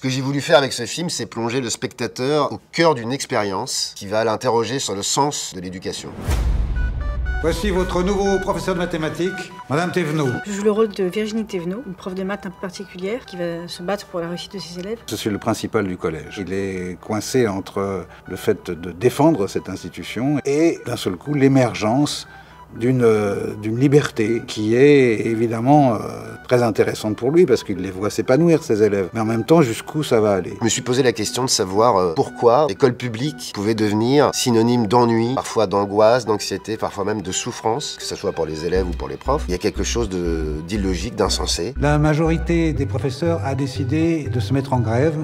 Ce que j'ai voulu faire avec ce film, c'est plonger le spectateur au cœur d'une expérience qui va l'interroger sur le sens de l'éducation. Voici votre nouveau professeur de mathématiques, Madame Thévenot. Je joue le rôle de Virginie Thévenot, une prof de maths un peu particulière qui va se battre pour la réussite de ses élèves. Je suis le principal du collège. Il est coincé entre le fait de défendre cette institution et d'un seul coup l'émergence d'une liberté qui est évidemment très intéressante pour lui parce qu'il les voit s'épanouir, ses élèves. Mais en même temps, jusqu'où ça va aller? Je me suis posé la question de savoir pourquoi l'école publique pouvait devenir synonyme d'ennui, parfois d'angoisse, d'anxiété, parfois même de souffrance, que ce soit pour les élèves ou pour les profs. Il y a quelque chose d'illogique, d'insensé. La majorité des professeurs a décidé de se mettre en grève.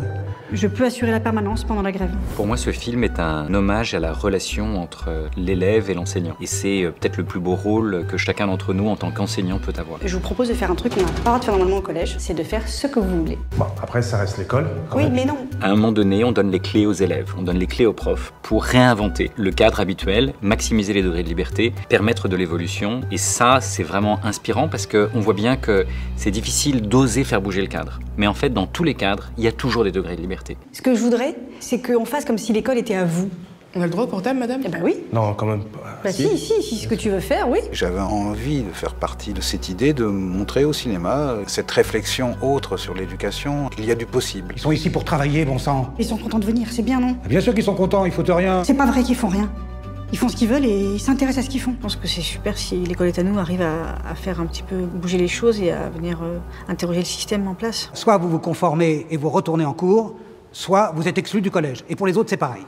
Je peux assurer la permanence pendant la grève. Pour moi, ce film est un hommage à la relation entre l'élève et l'enseignant. Et c'est peut-être le plus beau rôle que chacun d'entre nous, en tant qu'enseignant, peut avoir. Je vous propose de faire un truc qu'on n'a pas le droit de faire normalement au collège, c'est de faire ce que vous voulez. Bon, après, ça reste l'école. Oui, mais non. À un moment donné, on donne les clés aux élèves, on donne les clés aux profs pour réinventer le cadre habituel, maximiser les degrés de liberté, permettre de l'évolution. Et ça, c'est vraiment inspirant parce qu'on voit bien que c'est difficile d'oser faire bouger le cadre. Mais en fait, dans tous les cadres, il y a toujours des degrés de liberté. Ce que je voudrais, c'est qu'on fasse comme si l'école était à vous. On a le droit au portable, madame? Eh ben oui. Non, quand même pas. Bah si, ce que tu veux faire, oui. J'avais envie de faire partie de cette idée de montrer au cinéma cette réflexion autre sur l'éducation, qu'il y a du possible. Ils sont ici pour travailler, bon sang. Ils sont contents de venir, c'est bien, non? Bien sûr qu'ils sont contents, ils foutent rien. C'est pas vrai qu'ils font rien. Ils font ce qu'ils veulent et ils s'intéressent à ce qu'ils font. Je pense que c'est super si l'école est à nous arrive à faire un petit peu bouger les choses et à venir interroger le système en place. Soit vous vous conformez et vous retournez en cours, soit vous êtes exclu du collège. Et pour les autres, c'est pareil.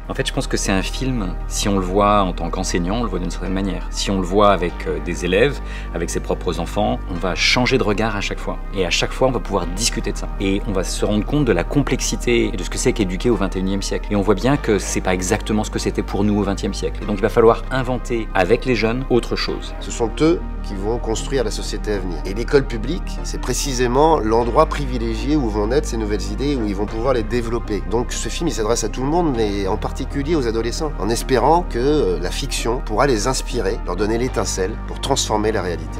En fait, je pense que c'est un film, si on le voit en tant qu'enseignant, on le voit d'une certaine manière. Si on le voit avec des élèves, avec ses propres enfants, on va changer de regard à chaque fois. Et à chaque fois, on va pouvoir discuter de ça. Et on va se rendre compte de la complexité et de ce que c'est qu'éduquer au XXIe siècle. Et on voit bien que c'est pas exactement ce que c'était pour nous au XXe siècle. Donc il va falloir inventer avec les jeunes autre chose. Ce sont eux qui vont construire la société à venir. Et l'école publique, c'est précisément l'endroit privilégié où vont naître ces nouvelles idées, où ils vont pouvoir les développer. Donc ce film, il s'adresse à tout le monde, mais en particulier aux adolescents, en espérant que la fiction pourra les inspirer, leur donner l'étincelle pour transformer la réalité.